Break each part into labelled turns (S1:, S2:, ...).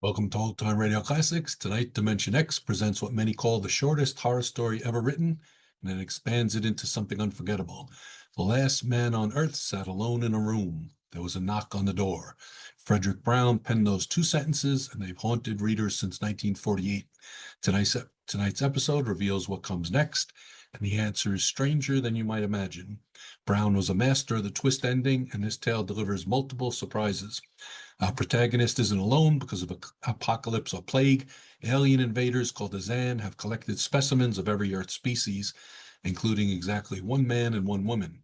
S1: Welcome to Old Time Radio Classics. Tonight, Dimension X presents what many call the shortest horror story ever written, and then expands it into something unforgettable. The last man on Earth sat alone in a room. There was a knock on the door. Fredric Brown penned those two sentences, and they've haunted readers since 1948. Tonight's episode reveals what comes next, and the answer is stranger than you might imagine. Brown was a master of the twist ending, and this tale delivers multiple surprises. Our protagonist isn't alone because of apocalypse or plague. Alien invaders called the Zan have collected specimens of every Earth species, including exactly one man and one woman.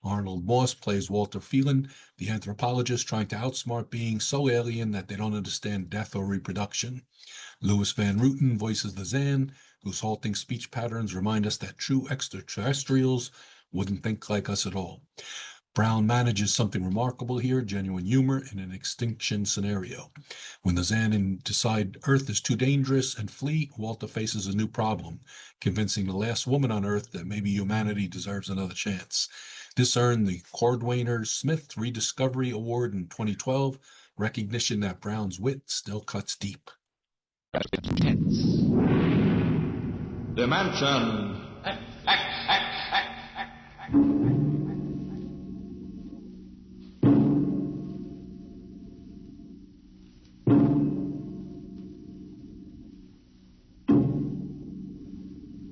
S1: Arnold Moss plays Walter Phelan, the anthropologist trying to outsmart beings so alien that they don't understand death or reproduction. Louis Van Rooten voices the Zan, whose halting speech patterns remind us that true extraterrestrials wouldn't think like us at all. Brown manages something remarkable here, genuine humor in an extinction scenario. When the Xanin decide Earth is too dangerous and flee, Walter faces a new problem, convincing the last woman on Earth that maybe humanity deserves another chance. This earned the Cordwainer Smith Rediscovery Award in 2012, recognition that Brown's wit still cuts deep.
S2: Dimension.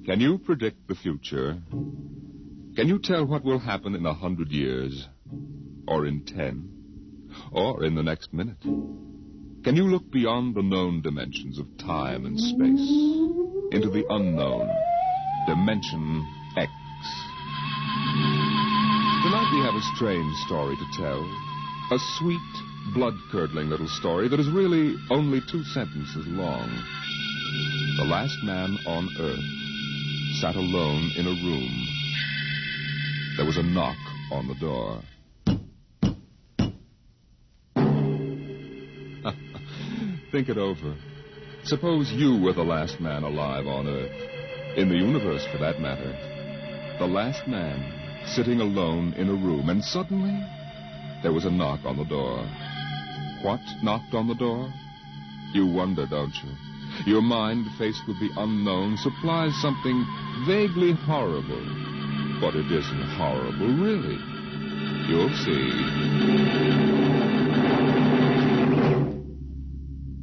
S2: Can you predict the future? Can you tell what will happen in 100 years? Or in 10? Or in the next minute? Can you look beyond the known dimensions of time and space into the unknown, Dimension X? Tonight we have a strange story to tell. A sweet, blood-curdling little story that is really only 2 sentences long. The last man on Earth sat alone in a room. There was a knock on the door. Think it over. Suppose you were the last man alive on Earth, in the universe for that matter. The last man sitting alone in a room, and suddenly there was a knock on the door. What knocked on the door? You wonder, don't you? Your mind, faced with the unknown, supplies something vaguely horrible. But it isn't horrible, really. You'll see.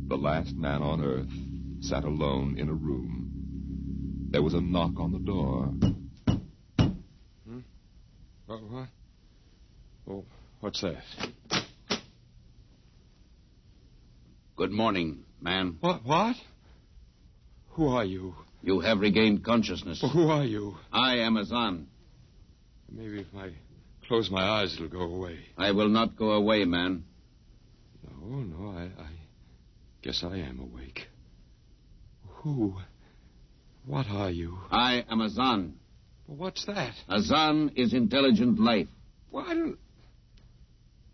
S2: The last man on Earth sat alone in a room. There was a knock on the door.
S3: What? Oh, what's that?
S4: Good morning, man.
S3: What? Who are you?
S4: You have regained consciousness.
S3: Well, who are you?
S4: I am a Zan.
S3: Maybe if I close my eyes, it'll go away.
S4: I will not go away, man.
S3: No, I guess I am awake. Who? What are you?
S4: I am a Zan.
S3: Well, what's that?
S4: A Zan is intelligent life.
S3: Well,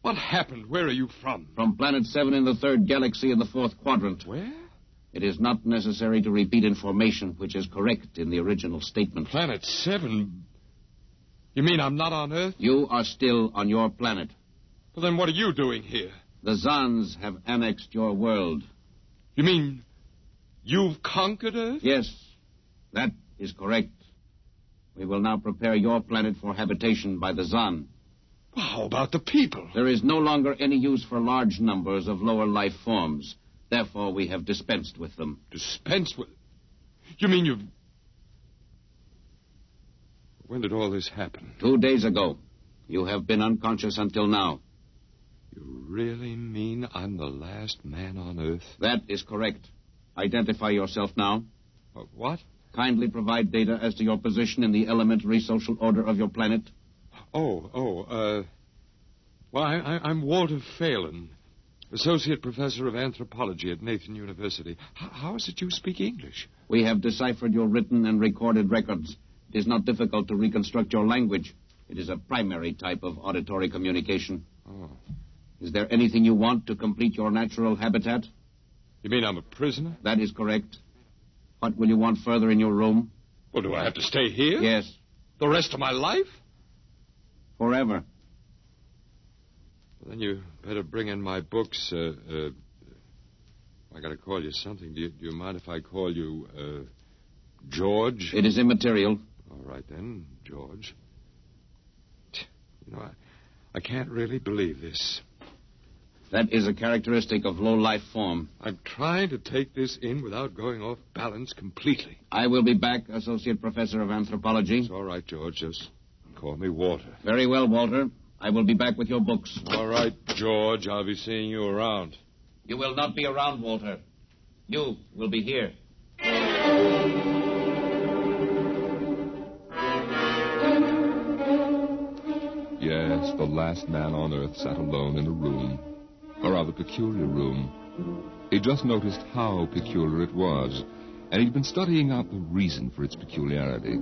S3: What happened? Where are you from?
S4: From Planet 7 in the 3rd galaxy in the 4th quadrant.
S3: Where?
S4: It is not necessary to repeat information which is correct in the original statement.
S3: Planet 7? You mean I'm not on Earth?
S4: You are still on your planet.
S3: Well, then what are you doing here?
S4: The Zans have annexed your world.
S3: You mean you've conquered Earth?
S4: Yes, that is correct. We will now prepare your planet for habitation by the Zan.
S3: Well, how about the people?
S4: There is no longer any use for large numbers of lower life forms. Therefore, we have dispensed with them.
S3: Dispensed with? You mean you've... When did all this happen?
S4: 2 days ago. You have been unconscious until now.
S3: You really mean I'm the last man on Earth?
S4: That is correct. Identify yourself now.
S3: What?
S4: Kindly provide data as to your position in the elementary social order of your planet.
S3: Well, I'm Walter Phelan, Associate Professor of Anthropology at Nathan University. How is it you speak English?
S4: We have deciphered your written and recorded records. It is not difficult to reconstruct your language. It is a primary type of auditory communication.
S3: Oh.
S4: Is there anything you want to complete your natural habitat?
S3: You mean I'm a prisoner?
S4: That is correct. What will you want further in your room?
S3: Well, do I have to stay here?
S4: Yes.
S3: The rest of my life?
S4: Forever.
S3: Well, then you better bring in my books. I got to call you something. Do you mind if I call you, George?
S4: It is immaterial.
S3: All right, then, George. You know, I can't really believe this.
S4: That is a characteristic of low-life form.
S3: I'm trying to take this in without going off balance completely.
S4: I will be back, Associate Professor of Anthropology.
S3: It's all right, George. Just call me Walter.
S4: Very well, Walter. I will be back with your books.
S3: All right, George. I'll be seeing you around.
S4: You will not be around, Walter. You will be here.
S2: Yes, the last man on Earth sat alone in a room. A rather peculiar room. He just noticed how peculiar it was, and he'd been studying out the reason for its peculiarity.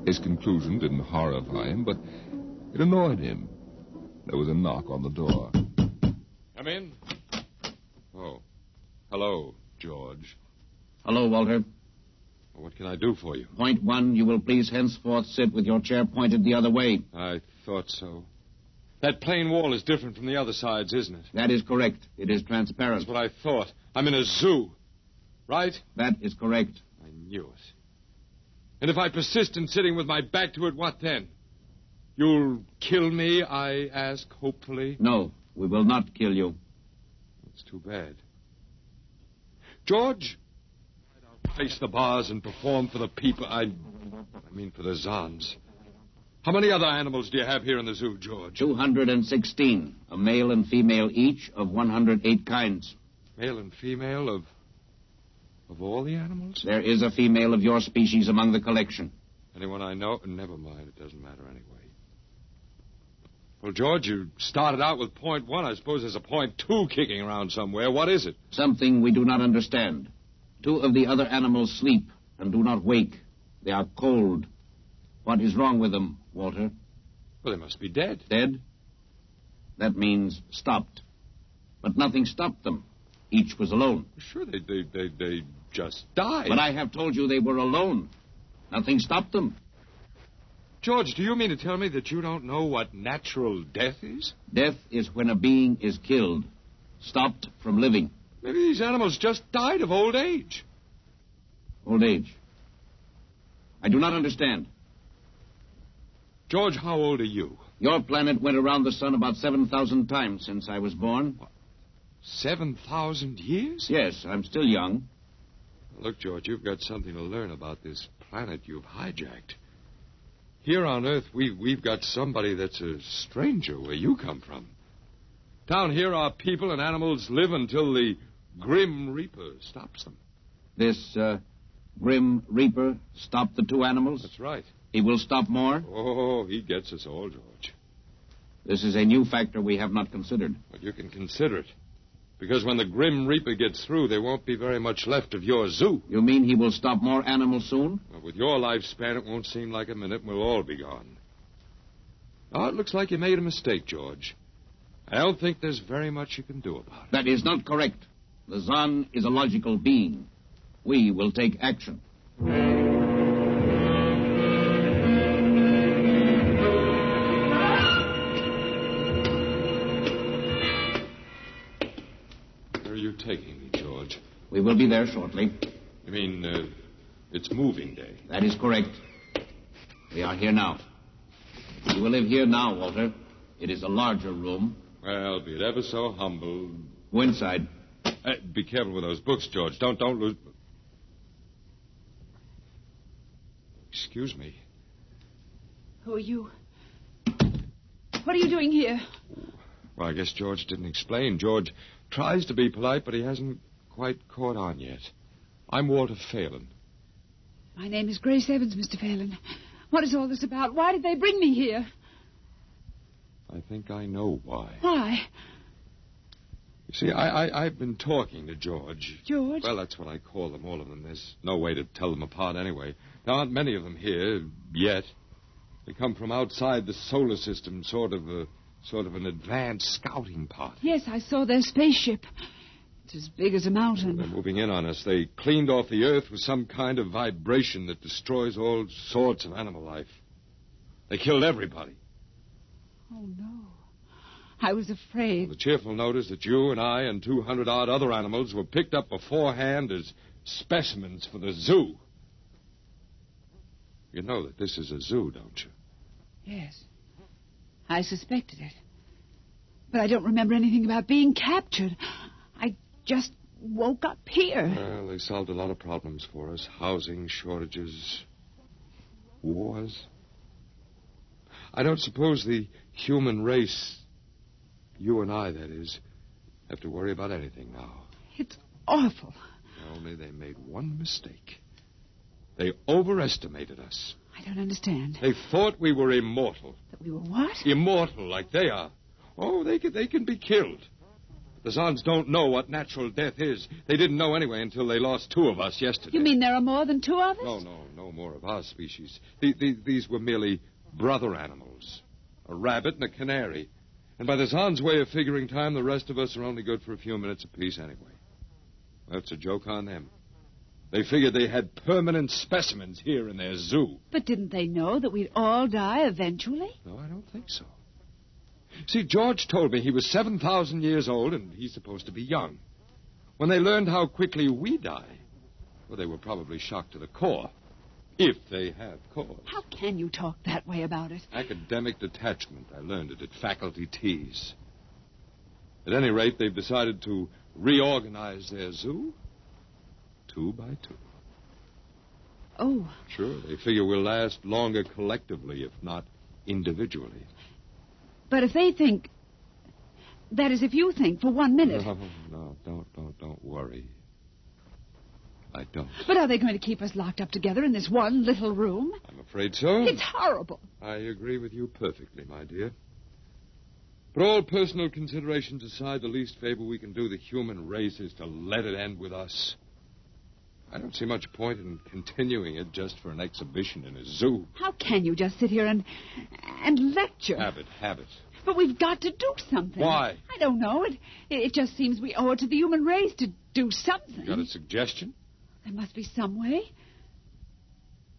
S2: His conclusion didn't horrify him, but it annoyed him. There was a knock on the door.
S3: Come in. Oh. Hello, George.
S4: Hello, Walter.
S3: What can I do for you?
S4: Point 1, you will please henceforth sit with your chair pointed the other way.
S3: I thought so. That plain wall is different from the other sides, isn't it?
S4: That is correct. It is transparent.
S3: That's what I thought. I'm in a zoo. Right?
S4: That is correct.
S3: I knew it. And if I persist in sitting with my back to it, what then? You'll kill me, I ask, hopefully?
S4: No, we will not kill you.
S3: That's too bad. George, I'll face the bars and perform for the people. I mean for the Zons. How many other animals do you have here in the zoo, George?
S4: 216, a male and female each of 108 kinds.
S3: Male and female of all the animals?
S4: There is a female of your species among the collection.
S3: Anyone I know? Never mind, it doesn't matter anyway. Well, George, you started out with point 1. I suppose there's a point 2 kicking around somewhere. What is it?
S4: Something we do not understand. 2 of the other animals sleep and do not wake. They are cold. What is wrong with them, Walter?
S3: Well, they must be dead.
S4: Dead? That means stopped. But nothing stopped them. Each was alone.
S3: Sure, they just died.
S4: But I have told you they were alone. Nothing stopped them.
S3: George, do you mean to tell me that you don't know what natural death is?
S4: Death is when a being is killed, stopped from living.
S3: Maybe these animals just died of old age.
S4: Old age. I do not understand.
S3: George, how old are you?
S4: Your planet went around the sun about 7,000 times since I was born.
S3: What? 7,000 years?
S4: Yes, I'm still young.
S3: Look, George, you've got something to learn about this planet you've hijacked. Here on Earth, we've got somebody that's a stranger where you come from. Down here, our people and animals live until the Grim Reaper stops them.
S4: This Grim Reaper stopped the 2 animals?
S3: That's right.
S4: He will stop more?
S3: Oh, he gets us all, George.
S4: This is a new factor we have not considered.
S3: But you can consider it. Because when the Grim Reaper gets through, there won't be very much left of your zoo.
S4: You mean he will stop more animals soon?
S3: Well, with your lifespan, it won't seem like a minute, and we'll all be gone. Oh, it looks like you made a mistake, George. I don't think there's very much you can do about it.
S4: That is not correct. The Zon is a logical being. We will take action.
S3: Where are you taking me, George?
S4: We will be there shortly.
S3: You mean, it's moving day?
S4: That is correct. We are here now. You will live here now, Walter. It is a larger room.
S3: Well, be it ever so humble.
S4: Go inside.
S3: Be careful with those books, George. Don't lose... Excuse me.
S5: Who are you? What are you doing here?
S3: Well, I guess George didn't explain. George tries to be polite, but he hasn't quite caught on yet. I'm Walter Phelan.
S5: My name is Grace Evans, Mr. Phelan. What is all this about? Why did they bring me here?
S3: I think I know why.
S5: Why?
S3: You see, I've been talking to George.
S5: George?
S3: Well, that's what I call them, all of them. There's no way to tell them apart anyway. There aren't many of them here, yet. They come from outside the solar system, sort of an advanced scouting party.
S5: Yes, I saw their spaceship. It's as big as a mountain.
S3: They're moving in on us. They cleaned off the Earth with some kind of vibration that destroys all sorts of animal life. They killed everybody.
S5: Oh, no. I was afraid.
S3: The cheerful note is that you and I and 200-odd other animals were picked up beforehand as specimens for the zoo. You know that this is a zoo, don't you?
S5: Yes. I suspected it. But I don't remember anything about being captured. I just woke up here.
S3: Well, they solved a lot of problems for us. Housing shortages, wars. I don't suppose the human race, you and I, that is, have to worry about anything now.
S5: It's awful.
S3: Only they made one mistake. They overestimated us.
S5: I don't understand.
S3: They thought we were immortal.
S5: That we were what?
S3: Immortal, like they are. Oh, they can be killed. The Zons don't know what natural death is. They didn't know anyway until they lost 2 of us yesterday.
S5: You mean there are more than 2 of us?
S3: No more of our species. These were merely brother animals. A rabbit and a canary. And by the Zons' way of figuring time, the rest of us are only good for a few minutes apiece anyway. That's a joke on them. They figured they had permanent specimens here in their zoo.
S5: But didn't they know that we'd all die eventually?
S3: No, I don't think so. See, George told me he was 7,000 years old, and he's supposed to be young. When they learned how quickly we die, well, they were probably shocked to the core. If they have cause.
S5: How can you talk that way about it?
S3: Academic detachment. I learned it at faculty teas. At any rate, they've decided to reorganize their zoo 2 by 2.
S5: Oh.
S3: Sure, they figure we'll last longer collectively, if not individually.
S5: But if they think... That is, if you think for 1 minute...
S3: No, don't worry. I don't.
S5: But are they going to keep us locked up together in this one little room?
S3: I'm afraid so.
S5: It's horrible.
S3: I agree with you perfectly, my dear. But all personal considerations aside, the least favor we can do the human race is to let it end with us. I don't see much point in continuing it just for an exhibition in a zoo.
S5: How can you just sit here and lecture?
S3: Habit.
S5: But we've got to do something.
S3: Why?
S5: I don't know. It just seems we owe it to the human race to do something.
S3: Got a suggestion?
S5: There must be some way.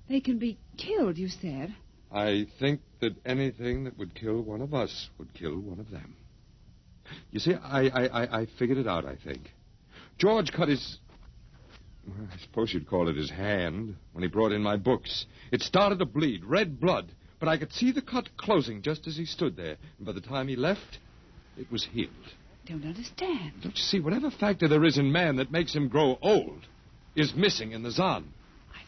S5: They can be killed, you said.
S3: I think that anything that would kill one of us would kill one of them. You see, I figured it out, I think. George cut his... I suppose you'd call it his hand when he brought in my books. It started to bleed, red blood, but I could see the cut closing just as he stood there. And by the time he left, it was healed.
S5: Don't understand.
S3: Don't you see, whatever factor there is in man that makes him grow old is missing in the Zon.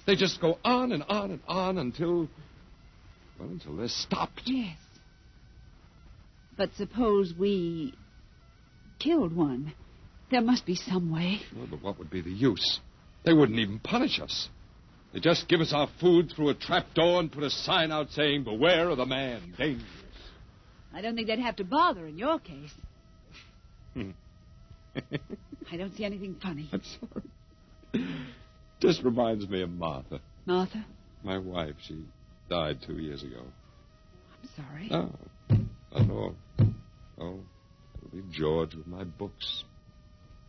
S3: They just go on and on and on until they're stopped.
S5: Yes. But suppose we killed one. There must be some way.
S3: Well, but what would be the use? They wouldn't even punish us. They'd just give us our food through a trap door and put a sign out saying, "Beware of the man, dangerous."
S5: I don't think they'd have to bother in your case. I don't see anything funny.
S3: I'm sorry. Just reminds me of Martha.
S5: Martha?
S3: My wife. She died 2 years ago.
S5: I'm sorry.
S3: No, not at all. Oh, it'll be George with my books.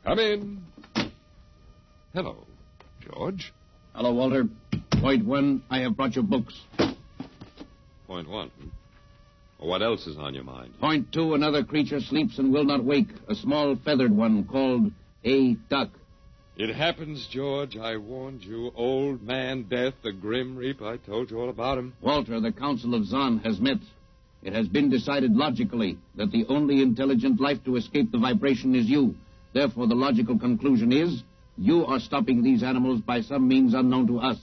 S3: Come in. Hello, George.
S4: Hello, Walter. Point 1, I have brought your books.
S3: Point 1. Well, what else is on your mind?
S4: Point 2, another creature sleeps and will not wake. A small feathered one called a duck.
S3: It happens, George. I warned you. Old Man Death, the Grim Reaper. I told you all about him.
S4: Walter, the Council of Zon has met. It has been decided logically that the only intelligent life to escape the vibration is you. Therefore, the logical conclusion is you are stopping these animals by some means unknown to us.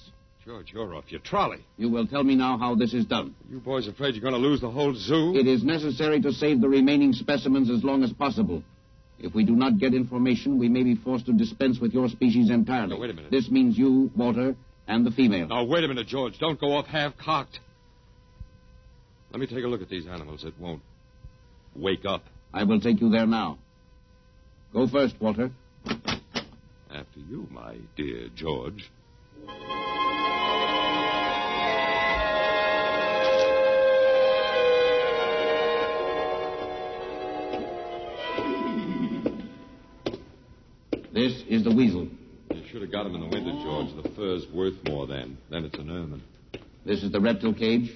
S3: George, you're off your trolley.
S4: You will tell me now how this is done.
S3: You boys afraid you're going to lose the whole zoo?
S4: It is necessary to save the remaining specimens as long as possible. If we do not get information, we may be forced to dispense with your species entirely.
S3: Now, wait a minute.
S4: This means you, Walter, and the female.
S3: Now, wait a minute, George. Don't go off half-cocked. Let me take a look at these animals that won't wake up.
S4: I will take you there now. Go first, Walter.
S3: After you, my dear George.
S4: This is the weasel.
S3: You should have got him in the winter, George. The fur's worth more then. Then it's an ermine.
S4: This is the reptile cage.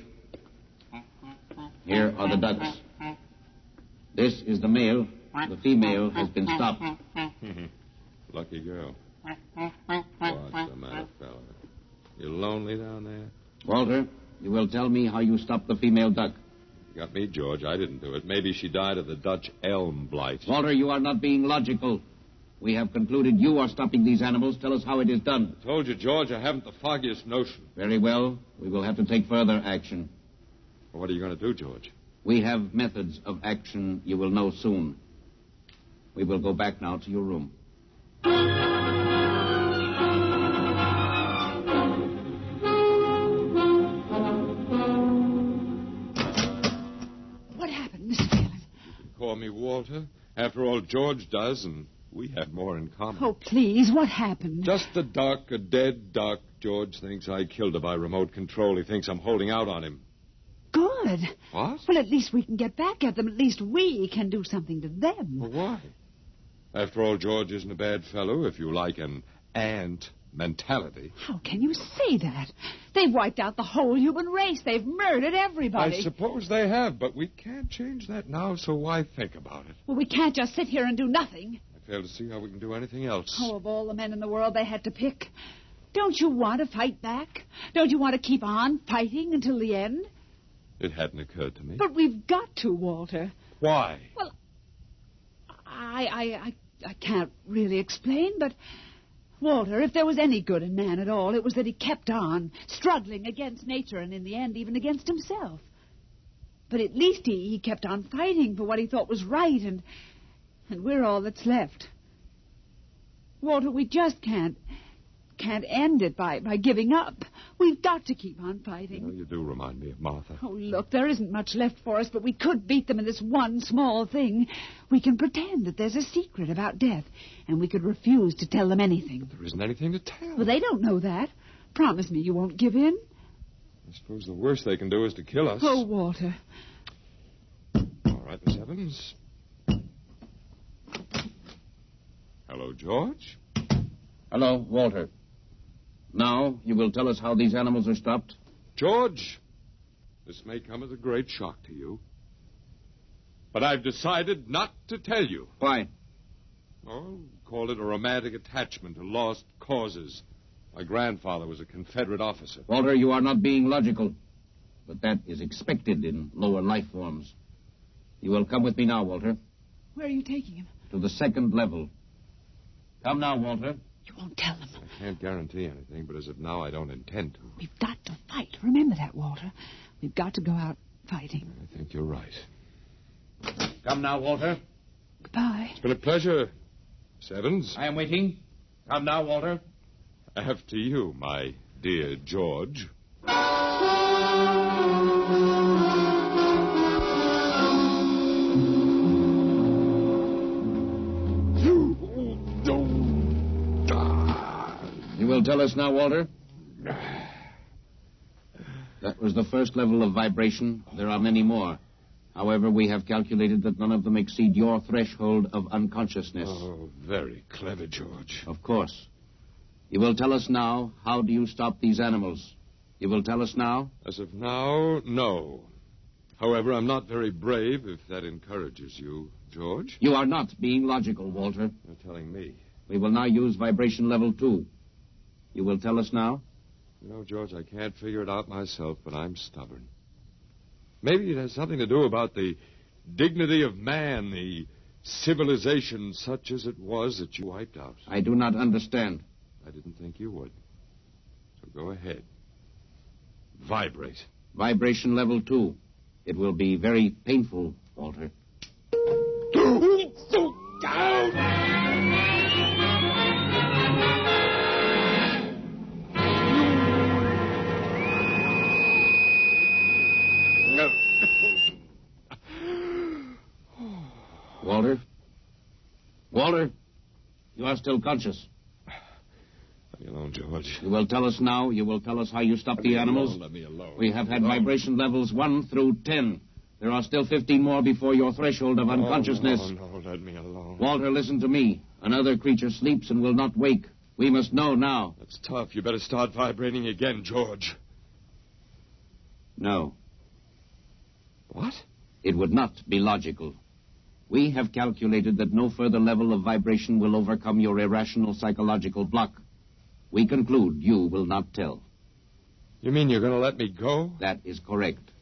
S4: Here are the ducks. This is the male. The female has been stopped.
S3: Lucky girl. What's the matter, fella? You lonely down there?
S4: Walter, you will tell me how you stopped the female duck.
S3: You got me, George. I didn't do it. Maybe she died of the Dutch elm blight.
S4: Walter, you are not being logical. We have concluded you are stopping these animals. Tell us how it is done.
S3: I told you, George, I haven't the foggiest notion.
S4: Very well. We will have to take further action.
S3: Well, what are you going to do, George?
S4: We have methods of action you will know soon. We will go back now to your room.
S5: What happened, Mr. Phelan?
S3: Call me Walter. After all, George does, and we have more in common.
S5: Oh, please, what happened?
S3: Just a duck, a dead duck. George thinks I killed her by remote control. He thinks I'm holding out on him.
S5: Good.
S3: What?
S5: Well, at least we can get back at them. At least we can do something to them.
S3: Well, why? After all, George isn't a bad fellow, if you like an ant mentality.
S5: How can you say that? They've wiped out the whole human race. They've murdered everybody.
S3: I suppose they have, but we can't change that now, so why think about it?
S5: Well, we can't just sit here and do nothing.
S3: I fail to see how we can do anything else.
S5: Oh, of all the men in the world they had to pick. Don't you want to fight back? Don't you want to keep on fighting until the end?
S3: It hadn't occurred to me.
S5: But we've got to, Walter.
S3: Why?
S5: Well, I can't really explain, but, Walter, if there was any good in man at all, it was that he kept on, struggling against nature and, in the end, even against himself. But at least he kept on fighting for what he thought was right, and we're all that's left. Walter, we just can't end it by giving up. We've got to keep on fighting.
S3: You do remind me of Martha.
S5: Oh, look, there isn't much left for us, but we could beat them in this one small thing. We can pretend that there's a secret about death, and we could refuse to tell them anything.
S3: There isn't anything to tell.
S5: Well, they don't know that. Promise me you won't give in.
S3: I suppose the worst they can do is to kill us.
S5: Oh, Walter.
S3: All right, Miss Evans. Hello, George.
S4: Hello, Walter. Now, you will tell us how these animals are stopped?
S3: George, this may come as a great shock to you, but I've decided not to tell you.
S4: Why?
S3: Oh, call it a romantic attachment to lost causes. My grandfather was a Confederate officer.
S4: Walter, you are not being logical, but that is expected in lower life forms. You will come with me now, Walter.
S5: Where are you taking him?
S4: To the second level. Come now, Walter.
S5: You won't tell them.
S3: I can't guarantee anything, but as of now, I don't intend to.
S5: We've got to fight. Remember that, Walter. We've got to go out fighting.
S3: I think you're right.
S4: Come now, Walter.
S5: Goodbye.
S3: It's been a pleasure, Miss Evans.
S4: I am waiting. Come now, Walter.
S3: After you, my dear George.
S4: You will tell us now, Walter? That was the first level of vibration. There are many more. However, we have calculated that none of them exceed your threshold of unconsciousness.
S3: Oh, very clever, George.
S4: Of course. You will tell us now, how do you stop these animals? You will tell us now?
S3: As of now, no. However, I'm not very brave, if that encourages you, George.
S4: You are not being logical, Walter.
S3: You're telling me.
S4: We will now use vibration level 2. You will tell us now?
S3: You know, George, I can't figure it out myself, but I'm stubborn. Maybe it has something to do about the dignity of man, the civilization such as it was that you wiped out.
S4: I do not understand.
S3: I didn't think you would. So go ahead. Vibrate.
S4: Vibration level 2. It will be very painful, Walter. Walter? Walter? You are still conscious.
S3: Let me alone, George.
S4: You will tell us now. You will tell us how you stop the animals.
S3: Let me alone.
S4: We have had vibration levels 1 through 10. There are still 15 more before your threshold of unconsciousness.
S3: No, let me alone.
S4: Walter, listen to me. Another creature sleeps and will not wake. We must know now.
S3: That's tough. You better start vibrating again, George.
S4: No.
S3: What?
S4: It would not be logical. We have calculated that no further level of vibration will overcome your irrational psychological block. We conclude you will not tell.
S3: You mean you're going to let me go?
S4: That is correct.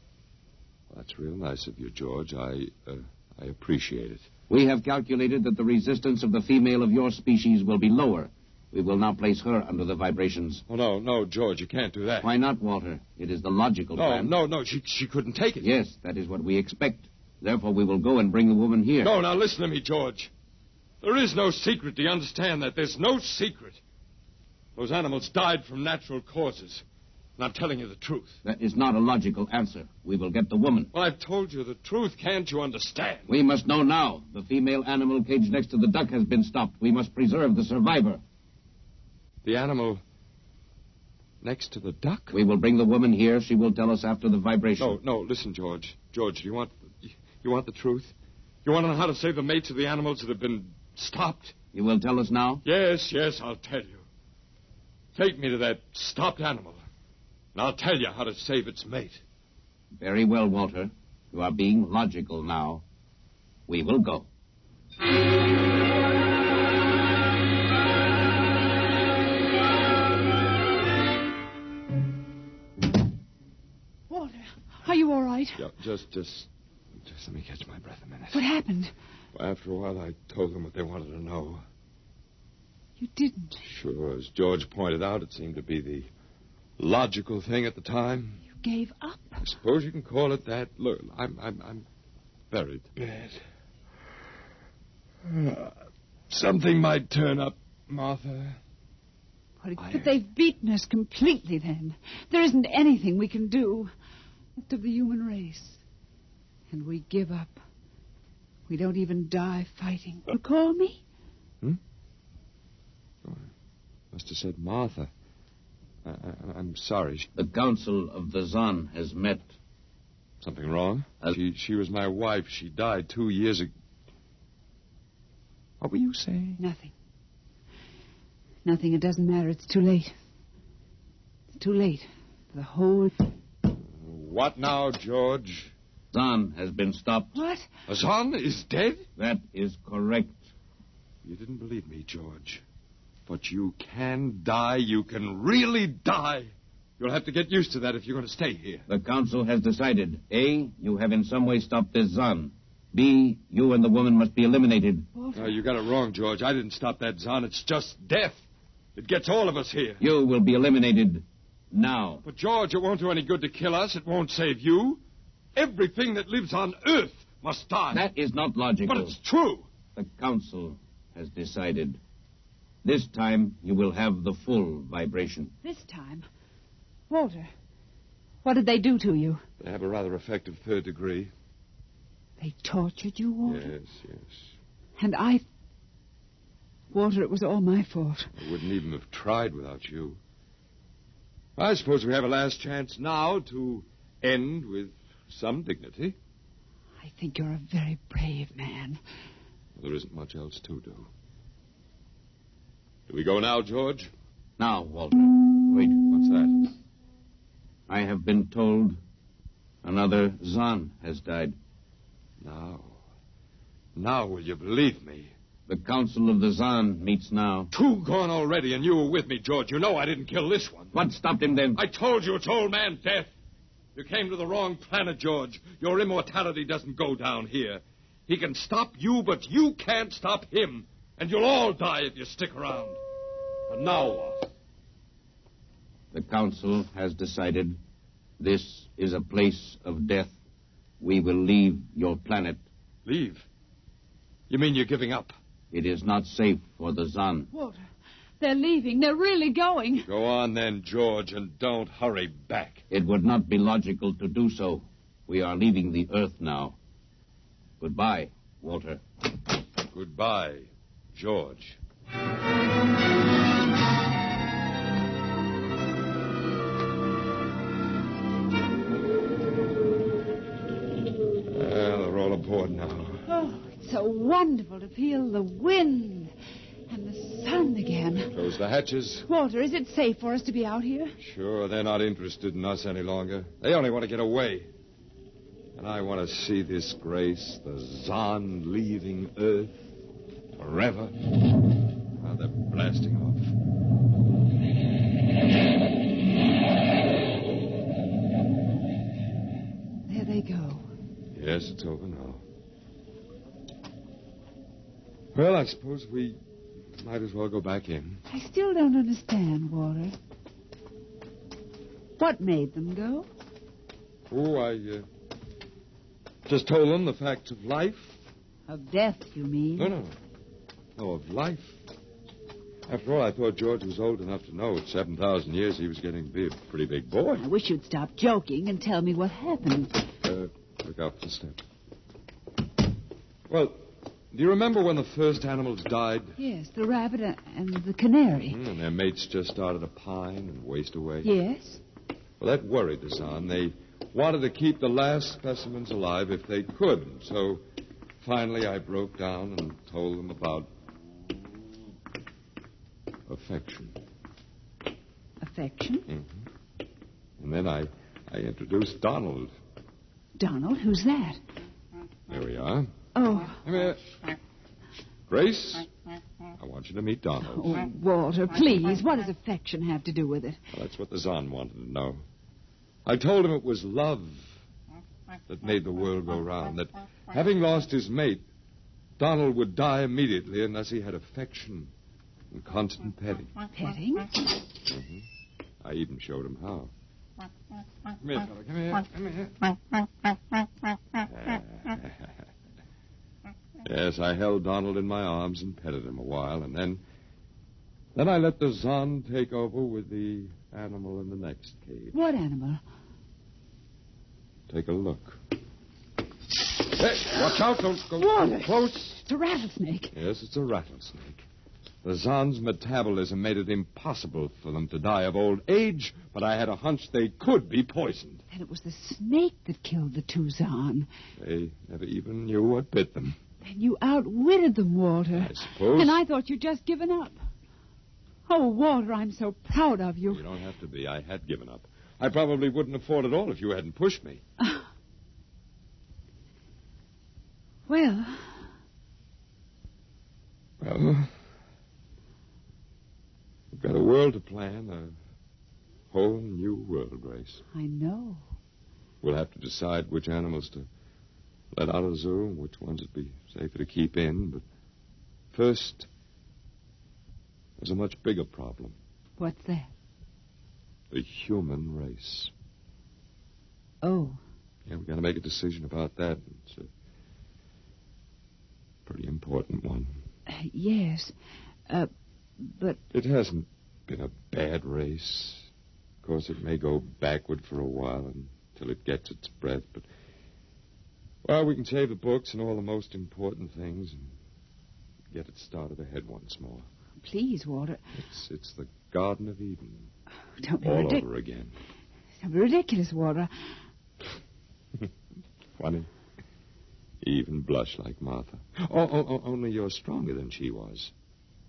S3: That's real nice of you, George. I appreciate it.
S4: We have calculated that the resistance of the female of your species will be lower. We will now place her under the vibrations.
S3: Oh, no, George, you can't do that.
S4: Why not, Walter? It is the logical plan.
S3: No, she couldn't take it.
S4: Yes, that is what we expect. Therefore, we will go and bring the woman here.
S3: No, now listen to me, George. There is no secret. Do you understand that? There's no secret. Those animals died from natural causes. And I'm telling you the truth.
S4: That is not a logical answer. We will get the woman.
S3: Well, I've told you the truth. Can't you understand?
S4: We must know now. The female animal caged next to the duck has been stopped. We must preserve the survivor.
S3: The animal next to the duck?
S4: We will bring the woman here. She will tell us after the vibration.
S3: No, listen, George. George, do you want the truth? You want to know how to save the mates of the animals that have been stopped?
S4: You will tell us now?
S3: Yes, I'll tell you. Take me to that stopped animal, and I'll tell you how to save its mate.
S4: Very well, Walter. You are being logical now. We will go.
S5: Walter, are you all right?
S3: Yeah, just let me catch my breath a minute.
S5: What happened?
S3: Well, after a while, I told them what they wanted to know.
S5: You didn't.
S3: Sure, as George pointed out, it seemed to be the logical thing at the time.
S5: You gave up?
S3: I suppose you can call it that. Look, I'm very bad. Something might turn up, Martha.
S5: But they've beaten us completely then. There isn't anything we can do left of the human race. And we give up. We don't even die fighting. You call me?
S3: Oh, I must have said Martha. I'm sorry.
S4: The Council of the Zan has met.
S3: Something wrong? She was my wife. She died 2 years ago. What were you saying?
S5: Nothing. Nothing. It doesn't matter. It's too late. It's too late. For the whole...
S3: What now, George?
S4: Zan has been stopped.
S5: What?
S3: Azan is dead?
S4: That is correct.
S3: You didn't believe me, George. But you can die. You can really die. You'll have to get used to that if you're going to stay here.
S4: The Council has decided. A, you have in some way stopped this Zan. B, you and the woman must be eliminated.
S3: No, you got it wrong, George. I didn't stop that Zan. It's just death. It gets all of us here.
S4: You will be eliminated now.
S3: But, George, it won't do any good to kill us. It won't save you. Everything that lives on Earth must die.
S4: That is not logical.
S3: But it's true.
S4: The Council has decided. This time, you will have the full vibration.
S5: This time? Walter, what did they do to you?
S3: They have a rather effective third degree.
S5: They tortured you, Walter?
S3: Yes.
S5: And Walter, it was all my fault.
S3: I wouldn't even have tried without you. I suppose we have a last chance now to end with some dignity.
S5: I think you're a very brave man.
S3: There isn't much else to do. Do we go now, George?
S4: Now, Walter. Wait.
S3: What's that?
S4: I have been told another Zan has died.
S3: Now will you believe me?
S4: The Council of the Zan meets now.
S3: 2 gone already, and you were with me, George. You know I didn't kill this one.
S4: What stopped him then?
S3: I told you it's old man death. You came to the wrong planet, George. Your immortality doesn't go down here. He can stop you, but you can't stop him. And you'll all die if you stick around. And now what?
S4: The Council has decided this is a place of death. We will leave your planet.
S3: Leave? You mean you're giving up?
S4: It is not safe for the Zan.
S5: Walter, they're leaving. They're really going.
S3: Go on then, George, and don't hurry back.
S4: It would not be logical to do so. We are leaving the Earth now. Goodbye, Walter.
S3: Goodbye, George. They're all aboard now.
S5: Oh, it's so wonderful to feel the wind and the sun again.
S3: Close the hatches.
S5: Walter, is it safe for us to be out here?
S3: Sure, they're not interested in us any longer. They only want to get away. And I want to see this Grace, the Zahn leaving Earth forever. Now they're blasting off.
S5: There they go.
S3: Yes, it's over now. Well, I suppose we might as well go back in.
S5: I still don't understand, Walter. What made them go?
S3: Oh, I just told them the facts of life.
S5: Of death, you mean?
S3: No. No, of life. After all, I thought George was old enough to know at 7,000 years he was getting to be a pretty big boy.
S5: I wish you'd stop joking and tell me what happened.
S3: Look out for the step. Well, do you remember when the first animals died?
S5: Yes, the rabbit and the canary.
S3: And their mates just started to pine and waste away?
S5: Yes.
S3: Well, that worried the Zahn. They wanted to keep the last specimens alive if they could. So finally I broke down and told them about affection.
S5: Affection?
S3: Mm-hmm. And then I introduced Donald.
S5: Donald? Who's that?
S3: There we are.
S5: Oh.
S3: Come here. Grace, I want you to meet Donald.
S5: Oh, Walter, please. What does affection have to do with it?
S3: Well, that's what the Zahn wanted to know. I told him it was love that made the world go round, that having lost his mate, Donald would die immediately unless he had affection and constant petting.
S5: Petting?
S3: Mm-hmm. I even showed him how. Come here, fella. Come here. Yes, I held Donald in my arms and petted him a while, and then I let the Zahn take over with the animal in the next cage.
S5: What animal?
S3: Take a look. Hey, watch out. Don't go
S5: Walter.
S3: too close.
S5: It's a rattlesnake.
S3: Yes, it's a rattlesnake. The Zahn's metabolism made it impossible for them to die of old age, but I had a hunch they could be poisoned.
S5: And it was the snake that killed the two Zahn.
S3: They never even knew what bit them.
S5: Then you outwitted them, Walter.
S3: I suppose.
S5: And I thought you'd just given up. Oh, Walter, I'm so proud of you.
S3: You don't have to be. I had given up. I probably wouldn't have fought at all if you hadn't pushed me.
S5: Well,
S3: we've got a world to plan, a whole new world, Grace.
S5: I know.
S3: We'll have to decide which animals to let out of the zoo and which ones would be safer to keep in. But first, there's a much bigger problem.
S5: What's that?
S3: The human race.
S5: Oh.
S3: Yeah, we've got to make a decision about that. It's a pretty important one.
S5: Yes. But...
S3: It hasn't been a bad race. Of course, it may go backward for a while until it gets its breath, but... Well, we can save the books and all the most important things and get it started ahead once more.
S5: Please, Walter.
S3: It's the Garden of Eden.
S5: Don't be
S3: all over again.
S5: Don't be ridiculous, Walter.
S3: Funny. You even blush like Martha. Only you're stronger than she was.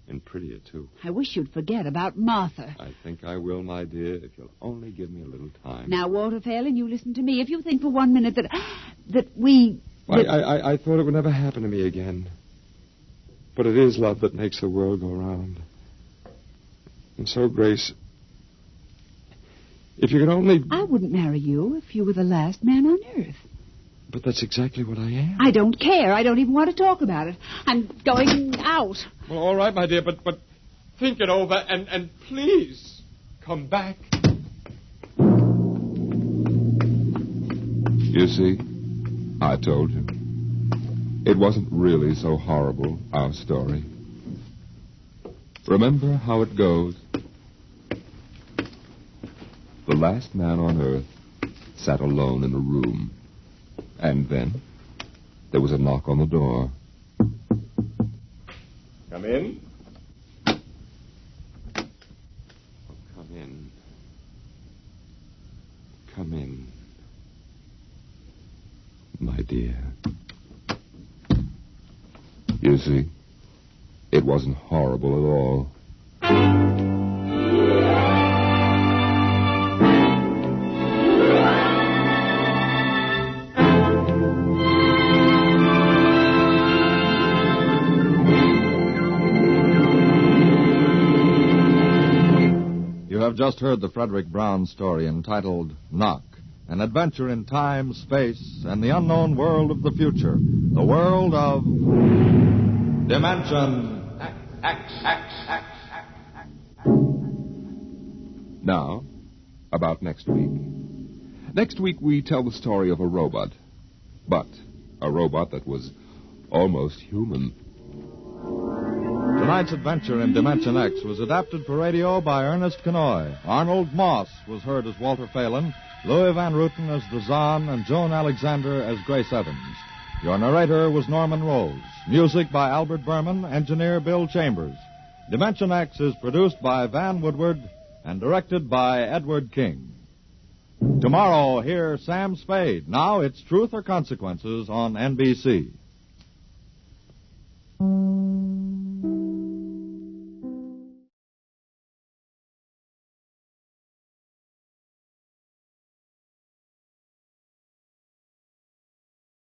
S3: And prettier, too.
S5: I wish you'd forget about Martha.
S3: I think I will, my dear, if you'll only give me a little time.
S5: Now, Walter Phelan, you listen to me. If you think for 1 minute that we...
S3: I thought it would never happen to me again. But it is love that makes the world go round. And so, Grace, if you could only...
S5: I wouldn't marry you if you were the last man on Earth.
S3: But that's exactly what I am.
S5: I don't care. I don't even want to talk about it. I'm going out.
S3: Well, all right, my dear, but think it over and please come back. You see, I told you. It wasn't really so horrible, our story. Remember how it goes? The last man on Earth sat alone in a room. And then there was a knock on the door. Come in. Oh, come in. Come in. My dear. You see, it wasn't horrible at all.
S6: have just heard the Fredric Brown story entitled Knock, an adventure in time, space, and the unknown world of the future, the world of Dimension X.
S2: Now, about next week. Next week, we tell the story of a robot. But a robot that was almost human.
S6: Tonight's adventure in Dimension X was adapted for radio by Ernest Kinoy. Arnold Moss was heard as Walter Phelan, Louis Van Rooten as the Zahn, and Joan Alexander as Grace Evans. Your narrator was Norman Rose. Music by Albert Berman, engineer Bill Chambers. Dimension X is produced by Van Woodward and directed by Edward King. Tomorrow, hear Sam Spade. Now it's Truth or Consequences on NBC.